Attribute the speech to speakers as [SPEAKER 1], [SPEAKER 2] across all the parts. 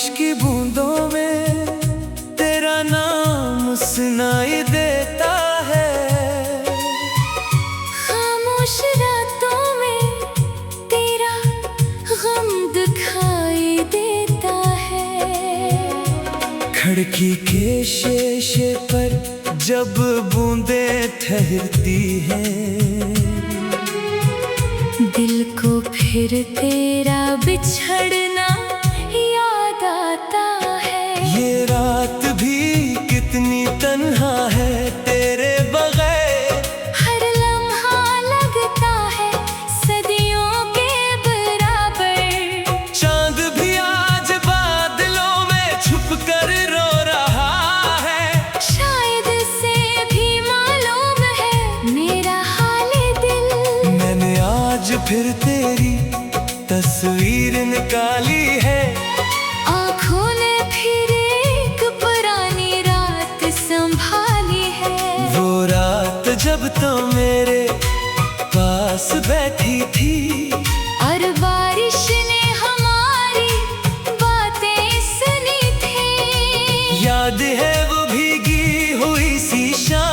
[SPEAKER 1] बारिश की बूंदों में तेरा नाम सुनाई देता है।
[SPEAKER 2] खामोश रातों में तेरा गम दिखाई देता है।
[SPEAKER 1] खिड़की के शीशे पर जब बूंदें ठहरती हैं,
[SPEAKER 2] दिल को फिर तेरा बिछड़ना याद आता है।
[SPEAKER 1] ये रात भी कितनी तन्हा है तेरे बगैर।
[SPEAKER 2] हर लम्हा लगता है सदियों के बराबर।
[SPEAKER 1] चांद भी आज बादलों में छुप कर रो रहा है।
[SPEAKER 2] शायद से भी मालूम है मेरा हाल दिल।
[SPEAKER 1] मैंने आज फिर तेरी तस्वीर निकाली है।
[SPEAKER 2] आँखों ने फिर एक पुरानी रात संभाली है।
[SPEAKER 1] वो रात जब तो मेरे पास बैठी थी
[SPEAKER 2] और बारिश ने हमारी बातें सुनी थी।
[SPEAKER 1] याद है वो भीगी हुई सी शाम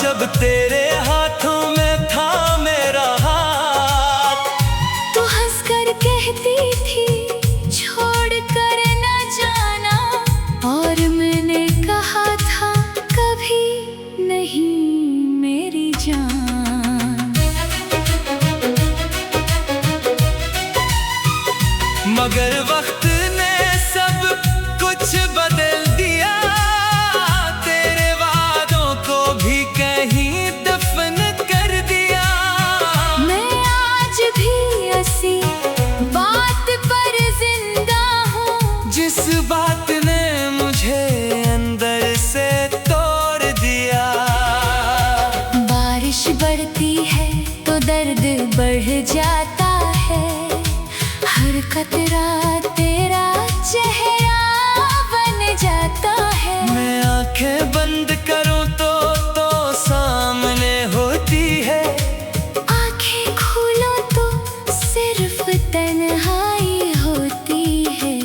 [SPEAKER 1] जब तेरे हाथों में था मेरा हाथ।
[SPEAKER 2] तू हंसकर कहती थी छोड़ कर न जाना, और मैंने कहा था कभी नहीं मेरी जान।
[SPEAKER 1] मगर वक्त ने सब कुछ बदल दिया। तेरे वादों को भी कहीं दफन कर दिया।
[SPEAKER 2] मैं आज भी ऐसी बात पर जिंदा हूँ,
[SPEAKER 1] जिस बात ने मुझे अंदर से तोड़ दिया।
[SPEAKER 2] बारिश बढ़ती है तो दर्द बढ़ जाता है। हर कतरा तेरा चेहरा बन जाता है।
[SPEAKER 1] मैं आंखें बंद करूं तो सामने होती है।
[SPEAKER 2] आंखें खोलो तो सिर्फ तन्हाई होती है।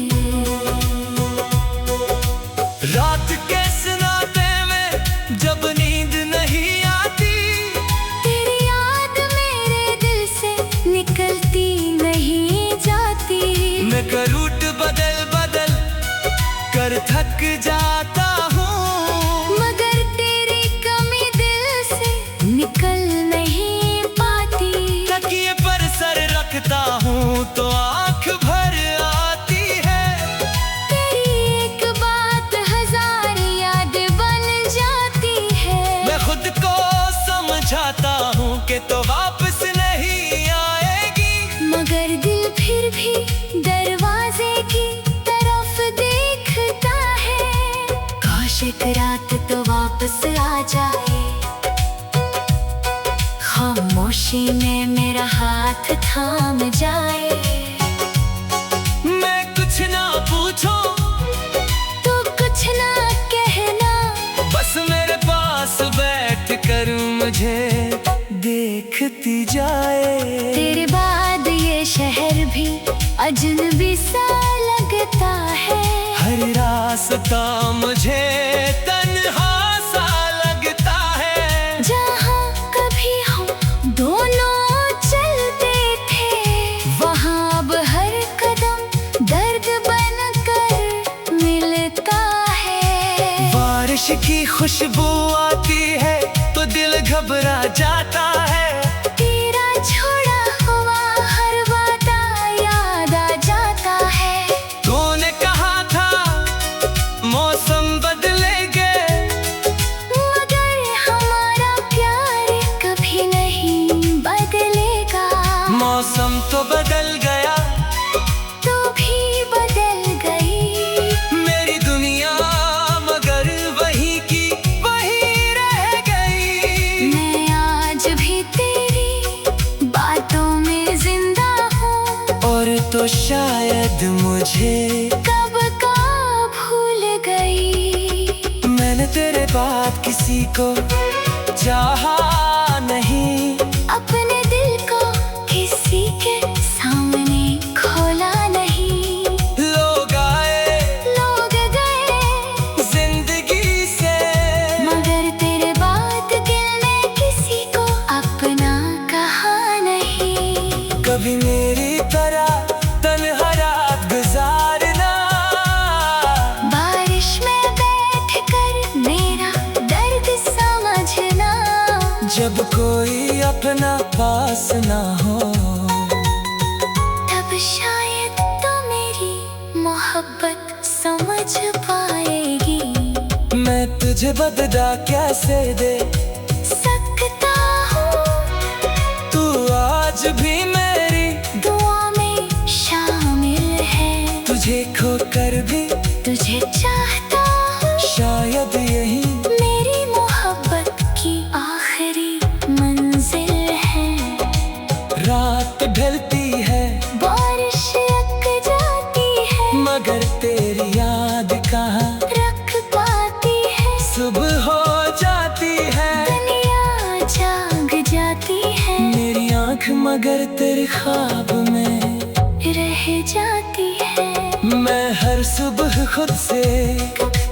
[SPEAKER 1] रात के सन्नाटे में जब नींद नहीं आती,
[SPEAKER 2] तेरी याद मेरे दिल से निकलती नहीं जाती।
[SPEAKER 1] मैं रूट बदल बदल कर थक जाता हूँ,
[SPEAKER 2] मगर तेरी कमी दिल से निकल नहीं पाती।
[SPEAKER 1] तकिए पर सर रखता हूँ तो आँख भर आती है।
[SPEAKER 2] तेरी एक बात हजार याद बन जाती है।
[SPEAKER 1] मैं खुद को समझाता हूँ कि तो वापस नहीं आएगी,
[SPEAKER 2] मगर दिल फिर भी दरवाजे की तरफ देखता है। काश एक रात तो वापस आ जाए, खामोशी में मेरा हाथ थाम जाए।
[SPEAKER 1] मैं कुछ ना पूछूं
[SPEAKER 2] तो कुछ ना कहना,
[SPEAKER 1] बस मेरे पास बैठ कर मुझे देखती जाए।
[SPEAKER 2] तेरे बाद ये शहर भी अजनबी सा लगता है।
[SPEAKER 1] हर रास्ता मुझे तन्हा सा लगता है।
[SPEAKER 2] जहाँ कभी हम दोनों चलते थे, वहाँ अब हर कदम दर्द बनकर मिलता है।
[SPEAKER 1] बारिश की खुशबू आती है तो दिल घबरा जाता है।
[SPEAKER 2] तेरा छोड़ा हुआ हर वादा याद आ जाता है।
[SPEAKER 1] तूने कहा था मौसम बदलेंगे,
[SPEAKER 2] मगर हमारा प्यार कभी नहीं बदलेगा।
[SPEAKER 1] मौसम तो बदल गया,
[SPEAKER 2] तू भी बदल गई।
[SPEAKER 1] मेरी दुनिया मगर वही की वही रह गई।
[SPEAKER 2] मैं आज भी तेरी बातों में जिंदा हूँ,
[SPEAKER 1] और तो शायद मुझे
[SPEAKER 2] कब का भूल गई।
[SPEAKER 1] मैंने तेरे बाद किसी को चाहा नहीं,
[SPEAKER 2] अपने दिल को किसी के सामने खोला नहीं।
[SPEAKER 1] कभी मेरी तरह तन्हा रात गुजारना।
[SPEAKER 2] बारिश में बैठ कर मेरा दर्द समझना।
[SPEAKER 1] जब कोई अपना पास ना हो
[SPEAKER 2] तब शायद तो मेरी मोहब्बत समझ पाएगी।
[SPEAKER 1] मैं तुझे बदला कैसे दे
[SPEAKER 2] सकता हूँ,
[SPEAKER 1] तू आज भी मेरी
[SPEAKER 2] दुआ में शामिल है।
[SPEAKER 1] तुझे खोकर भी
[SPEAKER 2] तुझे चाहता हूँ,
[SPEAKER 1] शायद यही
[SPEAKER 2] मेरी मोहब्बत की आखिरी मंजिल है।
[SPEAKER 1] रात ढलती है,
[SPEAKER 2] बारिश रुक जाती है,
[SPEAKER 1] मगर तेरी याद कहाँ
[SPEAKER 2] रख पाती है।
[SPEAKER 1] सुबह हो जाती है,
[SPEAKER 2] दुनिया जाग जाती है,
[SPEAKER 1] मेरी आँख मगर तेरे ख्वाब में
[SPEAKER 2] रह जाती है।
[SPEAKER 1] मैं हर सुबह खुद से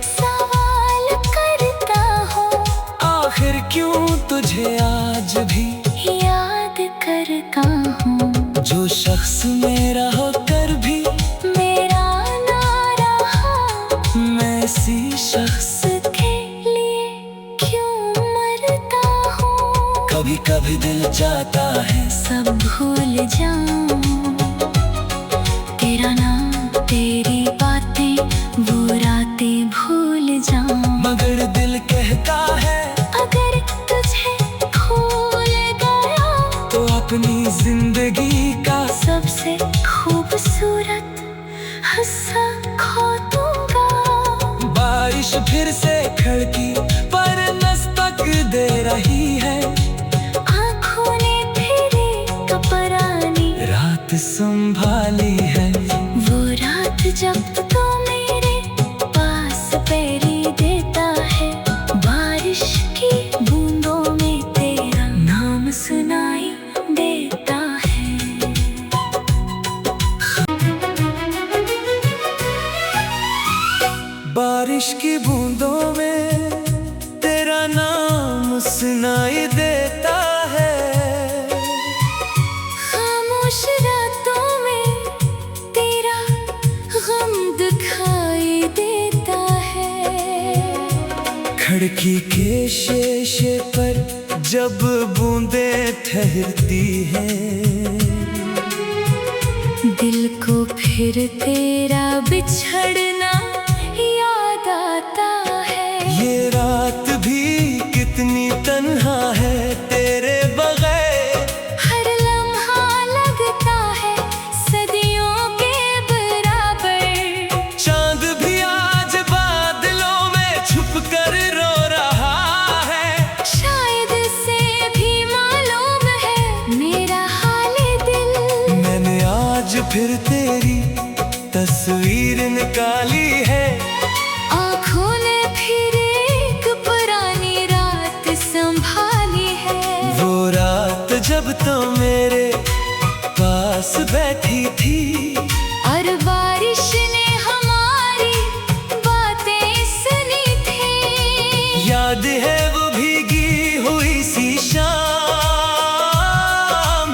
[SPEAKER 2] सवाल करता हूँ,
[SPEAKER 1] आखिर क्यों तुझे आज भी
[SPEAKER 2] याद करता हूँ।
[SPEAKER 1] जो शख्स मेरा होकर भी
[SPEAKER 2] मेरा ना रहा,
[SPEAKER 1] मैं इसी शख्स
[SPEAKER 2] उसके लिए क्यों मरता हूँ।
[SPEAKER 1] कभी कभी दिल चाहता है
[SPEAKER 2] सब भूल जाऊं, तेरा नाम तेरी बातें वो रातें भूल जाऊं।
[SPEAKER 1] मगर दिल कहता है
[SPEAKER 2] अगर तुझे भूल गया
[SPEAKER 1] तो अपनी जिंदगी का
[SPEAKER 2] सबसे खूबसूरत हिस्सा खो दूंगा।
[SPEAKER 1] बारिश फिर से खिड़की पर दस्तक दे रही है,
[SPEAKER 2] आँखों ने फिर कपरानी
[SPEAKER 1] रात संभाली है।
[SPEAKER 2] वो रात जब तो मेरे पास पैरी देता है, बारिश की बूंदों में तेरा नाम सुनाई देता है।
[SPEAKER 1] बारिश की बूंदों में तेरा नाम सुनाई देता है।
[SPEAKER 2] खामोश रातों में तेरा गम दिखाई देता है।
[SPEAKER 1] खिड़की के शीशे पर जब बूंदें ठहरती हैं,
[SPEAKER 2] दिल को फिर तेरा बिछड़ना याद आता है।
[SPEAKER 1] ये रात भी कितनी तन्हा है तेरे बगैर।
[SPEAKER 2] हर लम्हा लगता है सदियों के बराबर।
[SPEAKER 1] चांद भी आज बादलों में छुप कर रो रहा है।
[SPEAKER 2] शायद से भी मालूम है मेरा हाल दिल।
[SPEAKER 1] मैंने आज फिर तेरी तस्वीर निकाली है,
[SPEAKER 2] आँखों ने फिर एक पुरानी रात संभाली है।
[SPEAKER 1] वो रात जब तो मेरे पास बैठी थी
[SPEAKER 2] और बारिश ने हमारी बातें सुनी थी।
[SPEAKER 1] याद है वो भीगी हुई सी शाम,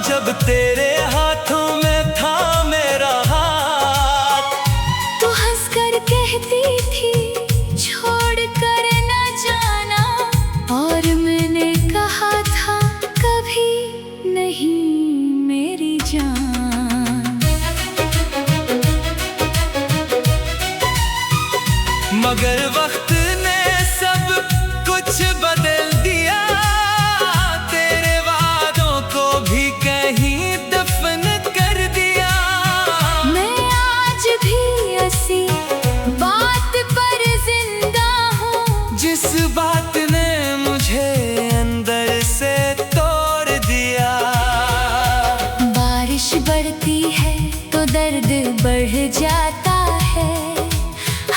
[SPEAKER 1] जब तेरे हाथों में था मेरा हाथ।
[SPEAKER 2] तू हंसकर कहती थी छोड़ कर न जाना, और मैंने कहा था कभी नहीं मेरी जान।
[SPEAKER 1] मगर वक्त ने सब कुछ बदल दिया, तेरे वादों को भी कहीं दफन कर दिया।
[SPEAKER 2] मैं आज भी ऐसी बात पर जिंदा हूँ,
[SPEAKER 1] जिस बात ने मुझे अंदर से तोड़ दिया।
[SPEAKER 2] बारिश बढ़ती है तो दर्द बढ़ जाता है।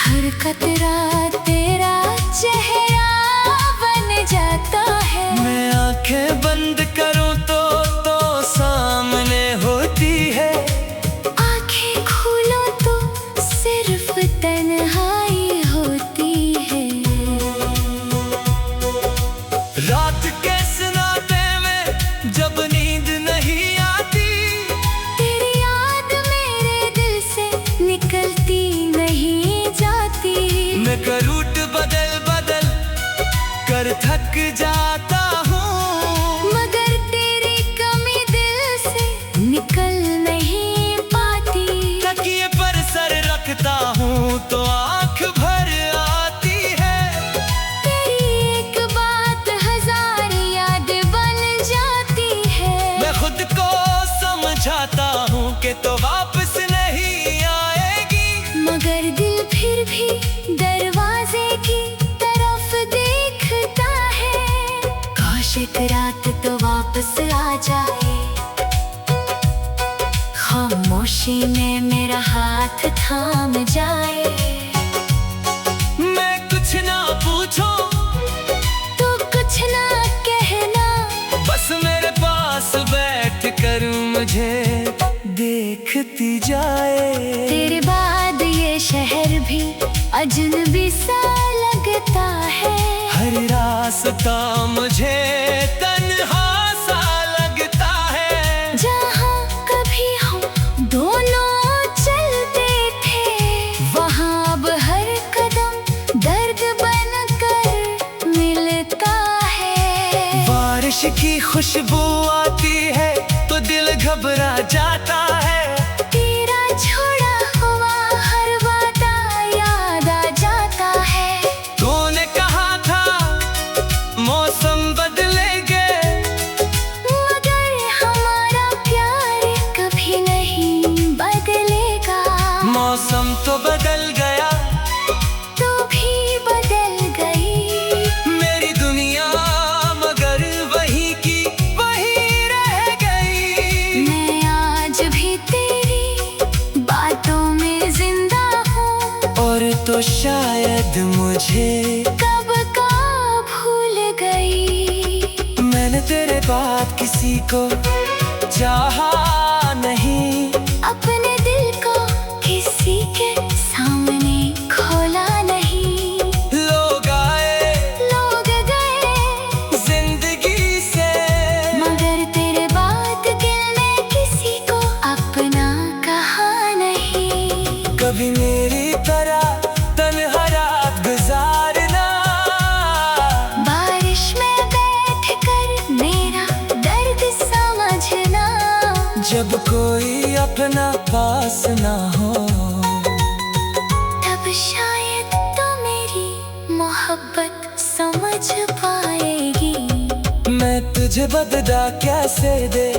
[SPEAKER 2] हर कतरा तेरा चेहरा बन जाता है।
[SPEAKER 1] मैं आंखें बंद करूं तो सामने होती है।
[SPEAKER 2] आंखें खोलो तो सिर्फ तन्हाई होती है।
[SPEAKER 1] रात के सन्नाटे में जब नींद नहीं आती, समझाता हूँ कि तो वापस नहीं आएगी।
[SPEAKER 2] मगर दिल फिर भी दरवाजे की तरफ देखता है, काश एक रात तो वापस आ जाए। खामोशी में मेरा हाथ थाम जाए।
[SPEAKER 1] मैं कुछ ना पूछूं,
[SPEAKER 2] तू कुछ ना कहना,
[SPEAKER 1] बस मेरे पास बैठ कर मुझे देखती जाए।
[SPEAKER 2] तेरे बाद ये शहर भी अजनबी सा लगता है।
[SPEAKER 1] हर रास्ता मुझे तन्हा सा लगता है।
[SPEAKER 2] जहाँ कभी हम दोनों चलते थे, वहाँ अब हर कदम दर्द बनकर मिलता है।
[SPEAKER 1] बारिश की खुशबू आती है तो दिल घबरा जाता है।
[SPEAKER 2] तेरा छोड़ा हुआ हर वादा याद आ जाता है।
[SPEAKER 1] तूने कहा था मौसम बदलेंगे,
[SPEAKER 2] मगर हमारा प्यार कभी नहीं बदलेगा।
[SPEAKER 1] मौसम तो बदल गया,
[SPEAKER 2] तू भी बदल गई।
[SPEAKER 1] मेरी दुनिया मगर वही की वही रह गई।
[SPEAKER 2] मैं आज भी तेरी बातों में जिंदा हूँ,
[SPEAKER 1] और तो शायद मुझे
[SPEAKER 2] कब का भूल गई।
[SPEAKER 1] मैंने तेरे बाद किसी को चाहा नहीं,
[SPEAKER 2] अपने दिल को किसी के सामने खोला नहीं।
[SPEAKER 1] लोग आए
[SPEAKER 2] लोग गए
[SPEAKER 1] जिंदगी से,
[SPEAKER 2] मगर तेरे बाद दिल ने किसी को अपना कहा नहीं।
[SPEAKER 1] कभी मेरी तरह तन्हा रात गुजारना,
[SPEAKER 2] बारिश में बैठ कर मेरा दर्द समझना।
[SPEAKER 1] जब कोई अपना पास ना हो,
[SPEAKER 2] तब शायद तो मेरी मोहब्बत समझ पाएगी।
[SPEAKER 1] मैं तुझे बदला कैसे दे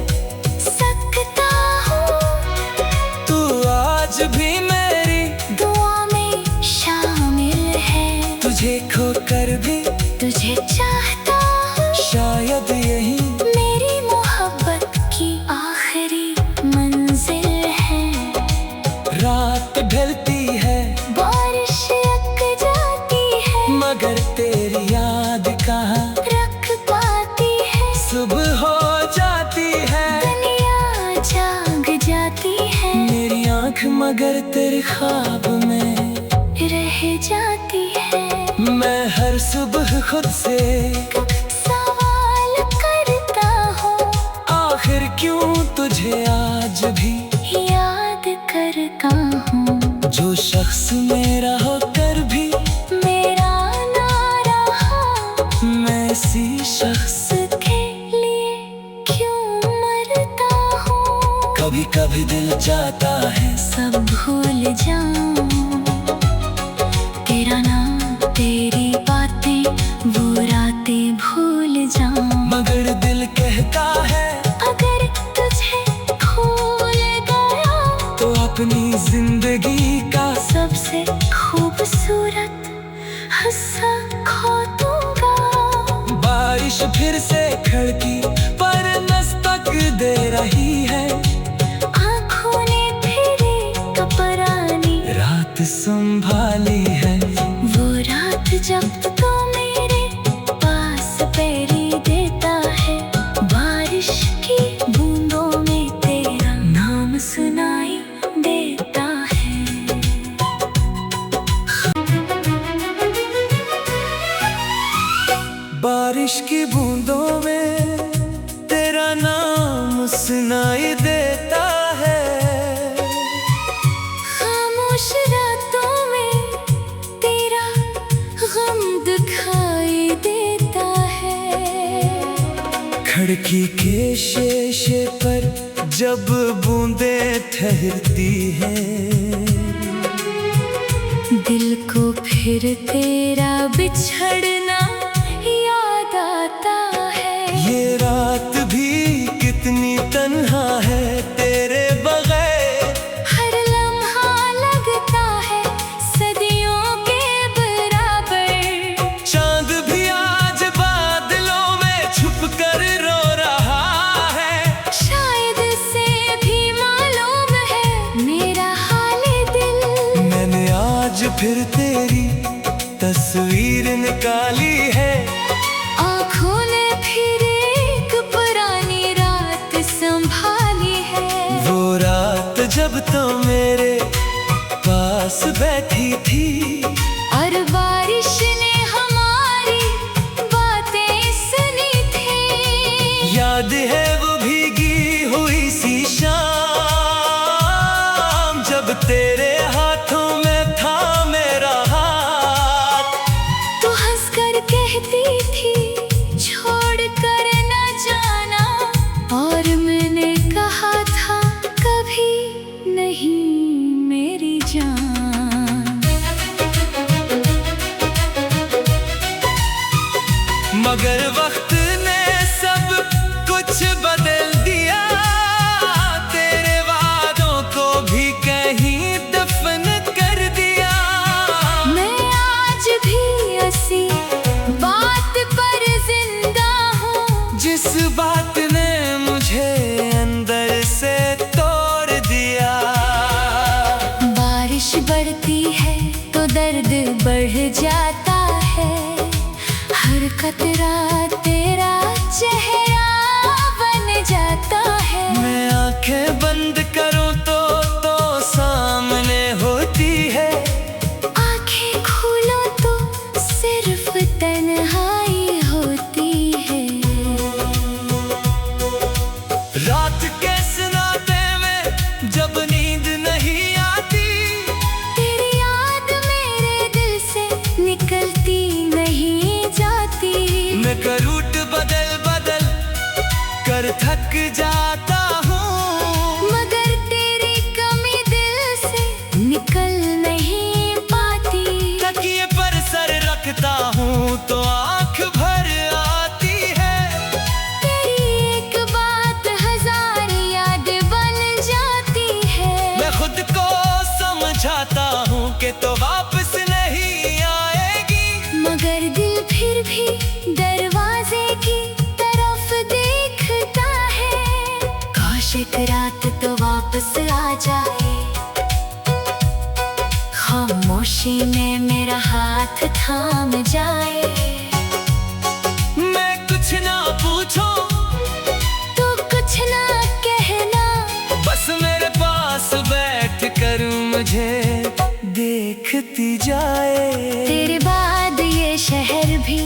[SPEAKER 2] सकता हूँ,
[SPEAKER 1] तू आज भी मेरी
[SPEAKER 2] दुआ में शामिल है।
[SPEAKER 1] तुझे खोकर भी
[SPEAKER 2] तुझे चाहता हूँ,
[SPEAKER 1] शायद यही
[SPEAKER 2] मेरी मोहब्बत की आखिरी मंजिल है।
[SPEAKER 1] रात ढलती है
[SPEAKER 2] बारिश रुक जाती है,
[SPEAKER 1] मगर तेरी याद कहाँ
[SPEAKER 2] रख पाती है।
[SPEAKER 1] सुबह हो जाती है,
[SPEAKER 2] दुनिया जाग जाती है,
[SPEAKER 1] मेरी आँख मगर तेरे ख्वाब में
[SPEAKER 2] रह जाती है।
[SPEAKER 1] मैं हर सुबह खुद से
[SPEAKER 2] सवाल करता हूँ,
[SPEAKER 1] आखिर क्यों तुझे आज भी
[SPEAKER 2] याद करता हूँ।
[SPEAKER 1] जो शख्स मेरा होकर भी
[SPEAKER 2] मेरा ना रहा,
[SPEAKER 1] मैं इसी शख्स
[SPEAKER 2] उसके लिए क्यों मरता हूँ।
[SPEAKER 1] कभी कभी दिल चाहता है
[SPEAKER 2] सब भूल जाऊं, तेरा नाम तेरी बातें वो रातें भूल जाऊं।
[SPEAKER 1] मगर दिल कहता है
[SPEAKER 2] अगर तुझे भूल गया,
[SPEAKER 1] तो अपनी जिंदगी का
[SPEAKER 2] सबसे खूबसूरत हिस्सा खो दूंगा।
[SPEAKER 1] बारिश फिर से खिड़की पर दस्तक दे रही है।
[SPEAKER 2] आँखों ने तेरे कपरानी
[SPEAKER 1] रात संभाली है,
[SPEAKER 2] वो रात जब तो मेरे पास पैरी देता है। बारिश की बूंदों में तेरा नाम सुनाई देता है।
[SPEAKER 1] बारिश की बूंदों में तेरा नाम सुनाई देता है।
[SPEAKER 2] खामोश रातों में तेरा गम दिखाई देता है।
[SPEAKER 1] खिड़की के शीशे पर जब बूंदें ठहरती हैं,
[SPEAKER 2] दिल को फिर तेरा बिछड़ना याद आता है।
[SPEAKER 1] ये रात भी कितनी तन्हा है तेरे फिर तेरी तस्वीर निकाली है।
[SPEAKER 2] आँखों ने फिर एक पुरानी रात संभाली है।
[SPEAKER 1] वो रात जब तो मेरे पास बैठी थी
[SPEAKER 2] और बारिश ने हमारी बातें सुनी थी।
[SPEAKER 1] याद है वो भीगी हुई सी शाम, जब तेरे हाथों में था मेरा हाथ।
[SPEAKER 2] तू हंसकर कहती थी छोड़ कर न जाना, और मैंने कहा था कभी नहीं मेरी जान।
[SPEAKER 1] मगर वक्त ने सब कुछ बदल दिया, तेरे वादों को भी कहीं दफन कर दिया।
[SPEAKER 2] मैं आज भी ऐसी बात पर जिंदा हूँ,
[SPEAKER 1] जिस बात ने मुझे अंदर से तोड़ दिया।
[SPEAKER 2] बारिश बढ़ती है तो दर्द बढ़ जाता है, हर कतरा तेरा चेहरा बन जाता है।
[SPEAKER 1] मैं आंखें बंद करूं तो सामने होती है,
[SPEAKER 2] आंखें खोलो तो सिर्फ तन्हाई होती है।
[SPEAKER 1] रात के सन्नाटे में जब नींद नहीं आती,
[SPEAKER 2] तेरी याद मेरे दिल से निकलती नहीं जाती।
[SPEAKER 1] मैं रूट बदल बदल कर थक जाता हूँ,
[SPEAKER 2] मगर तेरी कमी दिल से निकल नहीं पाती।
[SPEAKER 1] तकिए पर सर रखता हूँ तो आंख भर आती है।
[SPEAKER 2] तेरी एक बात हजार याद बन जाती है।
[SPEAKER 1] मैं खुद को समझाता हूँ कि तो वापस नहीं आएगी,
[SPEAKER 2] मगर दिल फिर भी दरवाजे की तरफ देखता है। काश एक रात तो वापस आ जाए, खामोशी में मेरा हाथ थाम जाए।
[SPEAKER 1] मैं कुछ ना पूछूं
[SPEAKER 2] तू कुछ ना कहना,
[SPEAKER 1] बस मेरे पास बैठ कर मुझे देखती जाए।
[SPEAKER 2] तेरे बाद ये शहर भी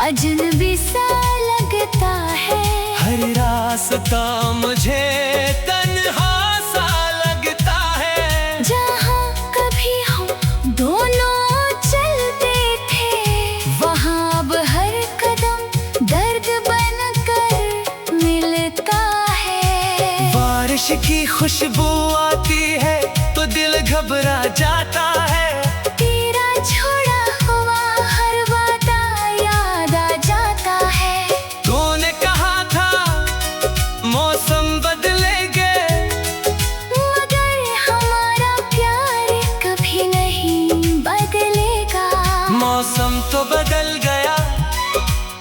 [SPEAKER 2] अजनबी सा लगता है।
[SPEAKER 1] हर रास्ता मुझे तन्हा सा लगता है।
[SPEAKER 2] जहाँ कभी हम दोनों चलते थे, वहाँ अब हर कदम दर्द बनकर मिलता है।
[SPEAKER 1] बारिश की खुशबू आती है तो दिल घबरा जाता है।
[SPEAKER 2] तेरा छोड़ा हुआ हर वादा याद आ जाता है।
[SPEAKER 1] तूने कहा था मौसम बदलेंगे,
[SPEAKER 2] मगर हमारा प्यार कभी नहीं बदलेगा।
[SPEAKER 1] मौसम तो बदल गया,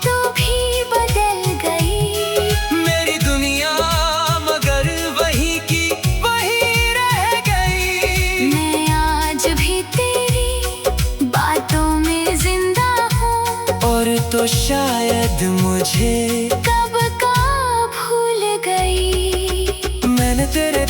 [SPEAKER 2] तू भी बदल गई।
[SPEAKER 1] मेरी दुनिया मगर वही की वही रह गई।
[SPEAKER 2] मैं आज भी तेरी बातों में जिंदा हूँ,
[SPEAKER 1] और तो शायद मुझे
[SPEAKER 2] कब का भूल गई।
[SPEAKER 1] मैंने तेरे